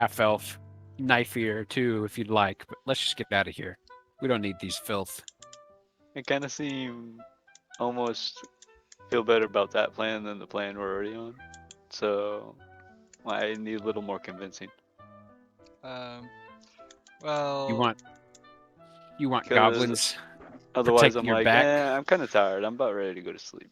half elf knife here too, if you'd like. But let's just get out of here. We don't need these filth. I kind of seem almost feel better about that plan than the plan we're already on. So I need a little more convincing. Um, You well, want you want Because goblins otherwise, protecting I'm your like, back? I'm kind of tired. I'm about ready to go to sleep.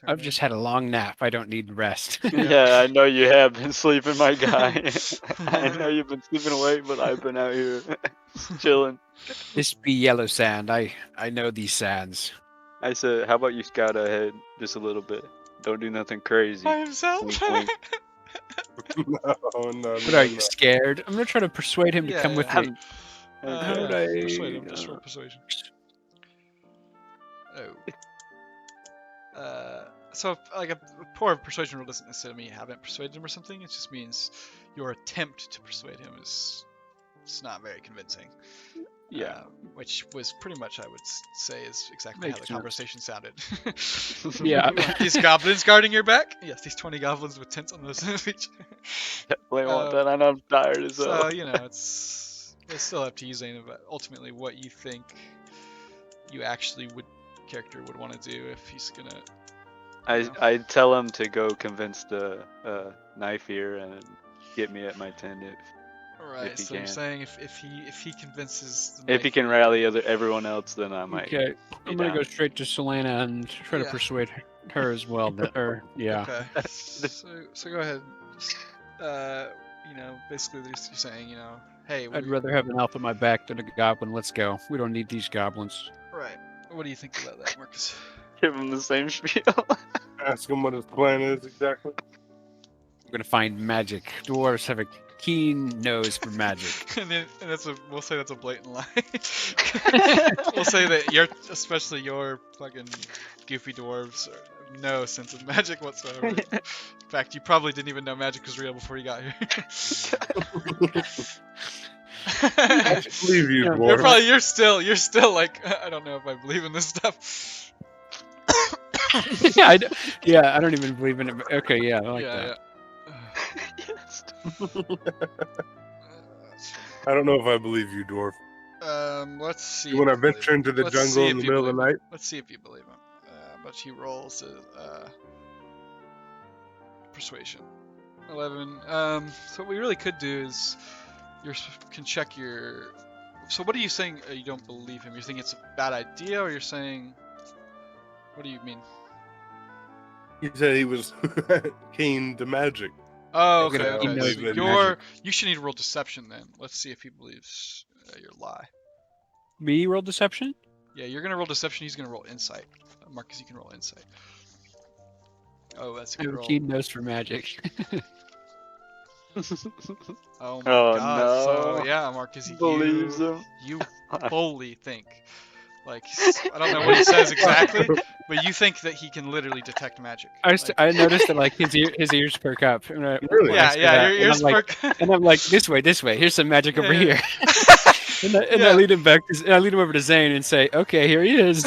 I've just had a long nap. I don't need rest. Yeah. Yeah, I know you have been sleeping, my guy. I know you've been sleeping awake, but I've been out here chilling. This be yellow sand. I know these sands. I said, how about you scout ahead just a little bit? Don't do nothing crazy. By himself. Wink, wink. No, no, What no, are you no. scared? I'm gonna try to persuade him to Yeah, come with yeah. me. How Okay. would Yeah, I? persuade him. Just roll persuasion. Oh. So like a poor persuasion roll doesn't necessarily mean you haven't persuaded him or something. It just means your attempt to persuade him is it's not very convincing. Yeah. Which was pretty much, I would say, is exactly Makes how the sense. conversation sounded. Yeah. These goblins guarding your back? Yes, these 20 goblins with tents on those feet. Definitely want that. I know I'm tired as So, hell. you know, it's still up to you, Zane, but ultimately what you think you actually character would want to do if he's gonna. I tell him to go convince the knife here and get me at my tent Right, if he so can. you're saying if he convinces the If he knife can rally everyone else, then I might. Okay, be I'm gonna down. go straight to Selena and try to Yeah. persuade her as well. Or yeah. Okay. So go ahead. Just, basically you're saying, hey, I'd rather have an elf at my back than a goblin. Let's go. We don't need these goblins. right. What do you think about that, Marcus? Give him the same spiel. Ask him what his plan is exactly. We're gonna find magic. Dwarves have a keen nose for magic. and we'll say that's a blatant lie. We'll say that especially your fucking goofy dwarves have no sense of magic whatsoever. In fact, you probably didn't even know magic was real before you got here. I believe you, Yeah, dwarf. You're still like, I don't know if I believe in this stuff. I don't even believe in it. But okay, yeah, I like that. Yes. I don't know if I believe you, dwarf. Let's see. You want to if believe venture him. into the Let's jungle see in if the you middle of the believe him. night? Let's see if you believe him. But he rolls persuasion. 11. So what we really could do is can check your. So what are you saying? You don't believe him? You're saying it's a bad idea, or you're saying? What do you mean? He said he was keen to magic. Oh, Look okay. at him, he Okay. knows So magic. you should need to roll deception then. Let's see if he believes your lie. Me roll deception? Yeah, you're gonna roll deception. He's gonna roll insight. Marcus, you can roll insight. Oh, that's a I good have a roll. keen nose for magic. Oh my Oh god. no. So yeah, Marcus, Believes him. you fully think, like, I don't know what he says exactly, but you think that he can literally detect magic. I noticed that like his ears perk up. Really? When I say that, Your ears perk. and I'm like, this way. Here's some magic over Yeah. here. and I lead him back. I lead him over to Zane and say, okay, here he is.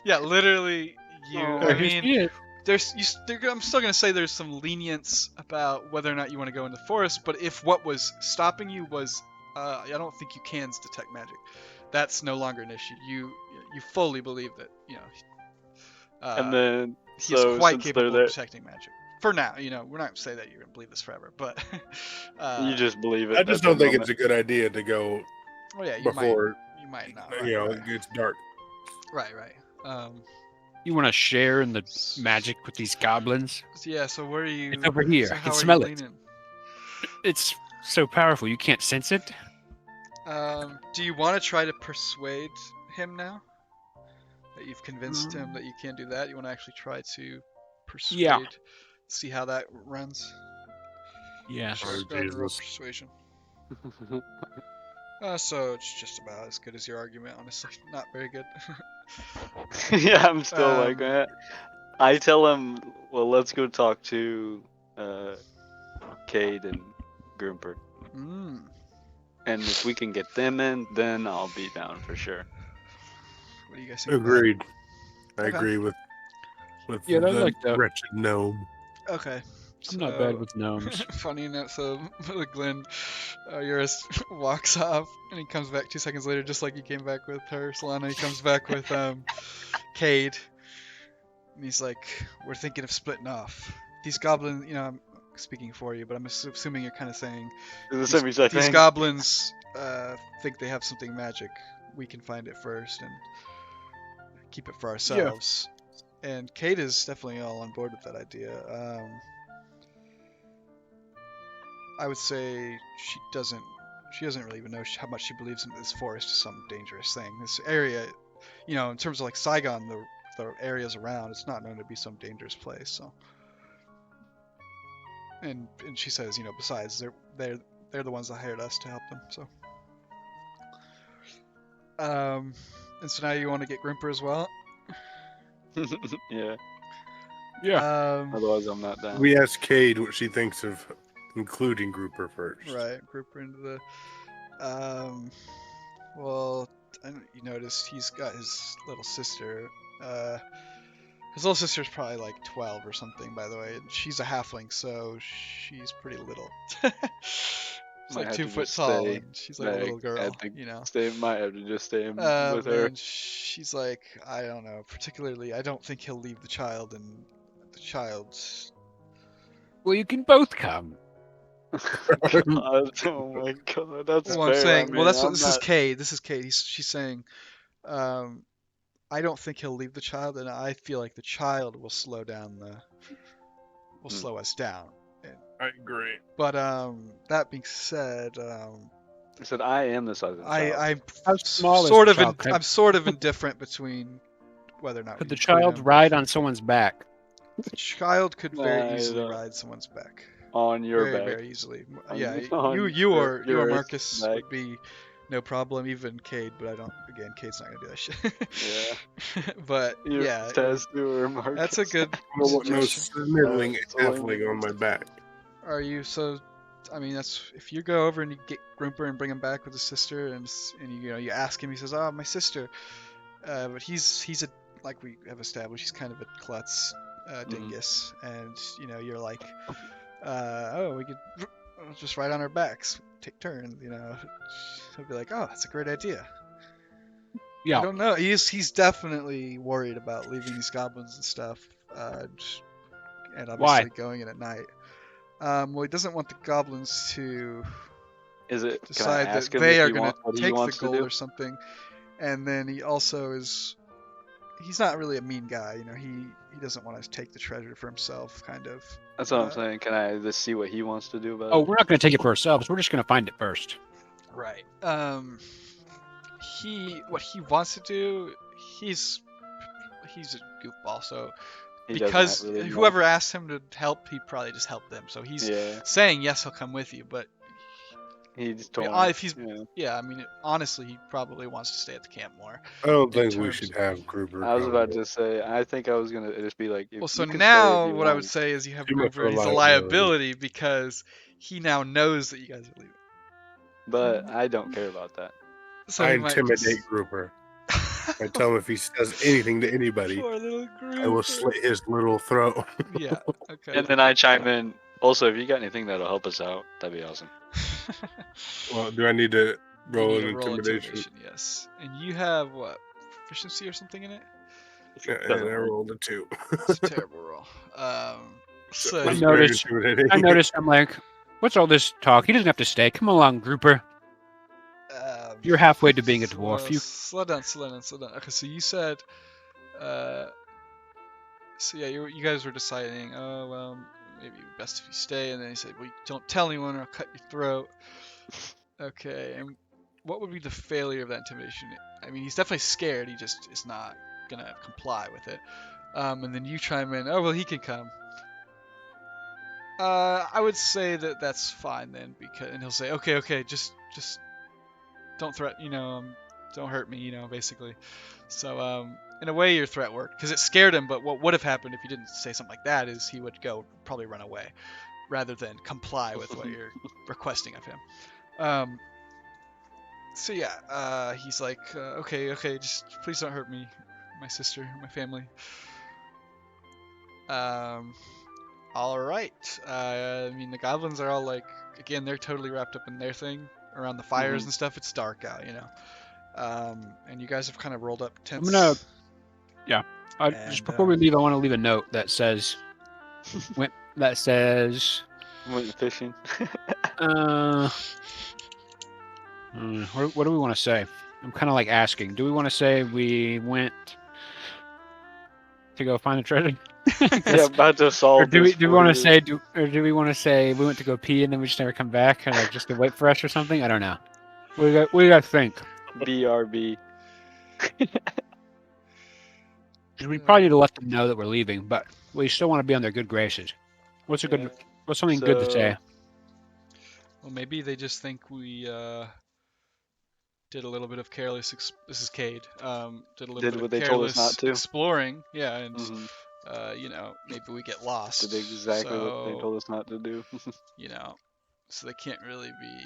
Yeah, literally. I Here mean, he is. I'm still gonna say there's some lenience about whether or not you want to go in the forest, but if what was stopping you was, I don't think you can detect magic. That's no longer an issue. You fully believe that And then he's so quite since capable they're of there, detecting magic. For now, we're not saying that you're gonna believe this forever, but you just believe it. I just at don't the think moment. it's a good idea to go well, yeah, you before might not. it gets dark. Right. You want to share in the magic with these goblins? Yeah. So where are you? It's over here. So I how can are smell you it. leaning? It's so powerful. You can't sense it. Do you want to try to persuade him now that you've convinced him that you can't do that? You want to actually try to persuade? Yeah. See how that runs. Yeah. Oh, Go ahead and roll Jesus. persuasion. So it's just about as good as your argument, honestly. Not very good. Yeah, I'm still like, Um, I tell him, well, let's go talk to Cade and Groomper. mm, And if we can get them in, then I'll be down for sure. what do you guys think? Agreed. I Okay. agree with Yeah, the like that. wretched gnome. Okay. I'm not bad with gnomes. Funny enough, so Glenn, Eurus walks off, and he comes back 2 seconds later, just like he came back with her, Solana. He comes back with Cade, and he's like, "We're thinking of splitting off. These goblins, I'm speaking for you, but I'm assuming you're kind of saying Is the these, same exact these thing? goblins think they have something magic. We can find it first and keep it for ourselves." And Cade is definitely all on board with that idea. I would say she doesn't really even know how much she believes in this forest is some dangerous thing. This area, in terms of like Saigon, the areas around, it's not known to be some dangerous place. So, and she says, besides they're the ones that hired us to help them. So, and so now you want to get Groomper as well. Yeah. Yeah. Otherwise, I'm not down. We asked Cade what she thinks of including Grouper first. Right, Groomper into the. Well, you noticed he's got his little sister. His little sister's probably like 12 or something, by the way. And she's a halfling, so she's pretty little. She's Might like have 2 to foot just tall, stay, and she's like a little girl, Might have to just stay with her. And she's like, I don't know, particularly, I don't think he'll leave the child, and the child's. Well, you can both come. God, oh my God, that's Well, I'm fair. saying, well, that's what I'm this is Cade. This is Cade. She's saying, I don't think he'll leave the child, and I feel like the child will slow us down. I agree. But that being said, I said I am the size of the child. I'm How small is sort the of child? I'm sort of indifferent between whether or not Could we the include child him. ride on someone's back? The child could very I easily don't- ride someone's back. on your Very, back. very easily. On- Yeah, on you or your Marcus back. would be no problem. Even Cade, but I don't. Again, Cade's not gonna do that shit. Yeah. But Your yeah, tattoo or Marcus. that's a good I want no suggestion. sniveling Totally halfling on my back. Are you so? I mean, that's if you go over and you get Groomper and bring him back with his sister, and you ask him, he says, "Oh, my sister," but he's a like we have established, he's kind of a klutz, dingus, and you're like, oh, we could just ride on our backs, take turns, He'll be like, oh, that's a great idea. Yeah. I don't know. He's definitely worried about leaving these goblins and stuff, and obviously Why? going in at night. Well, he doesn't want the goblins to Is it? Can I decide that ask him they if are he going wants what to he take the wants to gold do? or something. And then he also he's not really a mean guy, he doesn't want to take the treasure for himself, kind of. That's what I'm saying. Can I just see what he wants to do about Oh, it? we're not going to take it for ourselves. We're just going to find it first. Right. What he wants to do, he's a goofball, so He doesn't because really know. whoever asked him to help, he probably just helped them. So he's saying yes, he'll come with you, but He just I mean, told me. if he's honestly, he probably wants to stay at the camp more. I don't In think we terms- should have Grouper. I was come. about to say. I think I was gonna just be like. Well, so you can now stay if you what I would want. say is you have Too much Groomper, and he's a reliability. liability because he now knows that you guys are leaving. But I don't care about that. So I he might intimidate just... Grouper. I tell him if he says anything to anybody, Poor little I will Groomper. slit his little throat. Yeah. Okay. And then I chime in. Also, if you got anything that'll help us out, that'd be awesome. Well, do I need to You roll need an to roll intimidation? yes. And you have what? Proficiency or something in it? Yeah, and Doesn't I hurt. rolled a 2. It's a terrible roll. So I That's you- very noticed- intimidating. I noticed. I'm like, what's all this talk? He doesn't have to stay. Come along, Grouper. You're halfway to being a dwarf. You Slow down. Okay, so you said, so yeah, you guys were deciding, oh well, maybe best if you stay, and then he said, well, don't tell anyone or I'll cut your throat. Okay, and what would be the failure of that intimidation? I mean, he's definitely scared. He just is not gonna comply with it. And then you chime in, oh well, he can come. I would say that that's fine then, and he'll say, okay, just don't don't hurt me, basically. So, in a way, your threat worked because it scared him. But what would have happened if you didn't say something like that is he would probably run away, rather than comply with what you're requesting of him. So yeah, he's like, okay, just please don't hurt me, my sister, my family. All right. I mean, the goblins are all like, again, they're totally wrapped up in their thing around the fires Mhm. and stuff. It's dark out, you know. And you guys have kind of rolled up tents. gonna- just And, before we leave, I want to leave a note that says, went fishing. what do we want to say? I'm kind of like asking. Do we want to say we went to go find the treasure? Yeah, about to Or solve do this. we want to say do we want to say we went to go pee and then we just never come back, or like just to wait for us or something? I don't know. We got to think. BRB. Because we probably need to let them know that we're leaving, but we still want to be on their good graces. What's Yeah. something good to say? well, maybe they just think we did a little bit of careless. This is Cade. Did a little Did bit what of they told us careless not to. exploring. Yeah, and Mhm. you know, maybe we get lost. Did exactly what they So, told us not to do. you know, so they can't really be.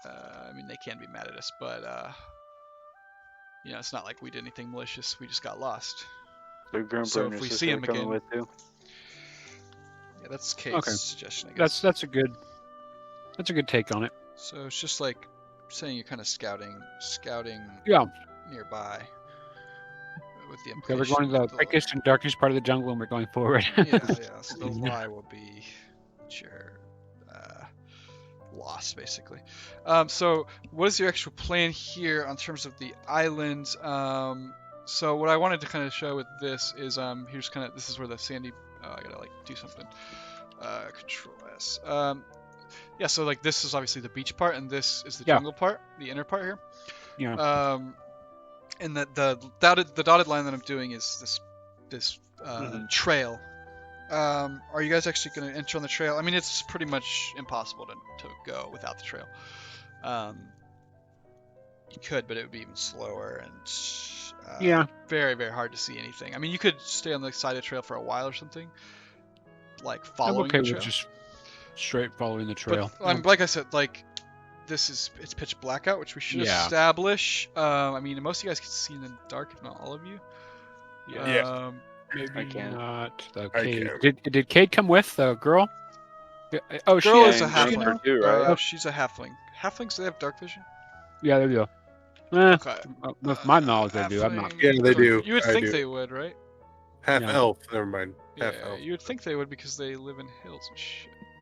I mean, they can be mad at us, but you know, it's not like we did anything malicious. We just got lost. The Groomper So and if her we sister see him are coming again- with too. Yeah, that's Cade's Okay. suggestion, I guess. That's a good take on it. So it's just like saying you're kind of scouting Yeah. nearby with the Okay, we're implication. going to the thickest and darkest part of the jungle, and we're going forward. Yeah. So the lie will be that you're lost, basically. So what is your actual plan here on terms of the island? So what I wanted to kind of show with this is here's kind of this is where the sandy. I gotta like do something. Control S. Yeah. So like this is obviously the beach part, and this is the Yeah. jungle part, the inner part here. Yeah. And the dotted line that I'm doing is this Mhm. trail. Are you guys actually going to enter on the trail? I mean, it's pretty much impossible to go without the trail. You could, but it would be even slower and Yeah. very, very hard to see anything. I mean, you could stay on the side of the trail for a while or something, like I'm following okay the with trail. just straight following the trail. But like I said, like it's pitch black out, which we should Yeah. establish. I mean, most of you guys can see in the dark, if not all of you. Yeah. Maybe I can. not. I Okay. can. Did Kate come with the girl? Oh, she Girl is. is a and halfling. Groomper too, right? She's a halfling. Halflings, do they have dark vision? Yeah, there you go. Okay. With my knowledge, they do. I'm not. Halfling- Yeah, they do. You would I think do. they would, right? Half Yeah. elf. Never mind. Yeah, Half elf. you would think they would because they live in hills and shit.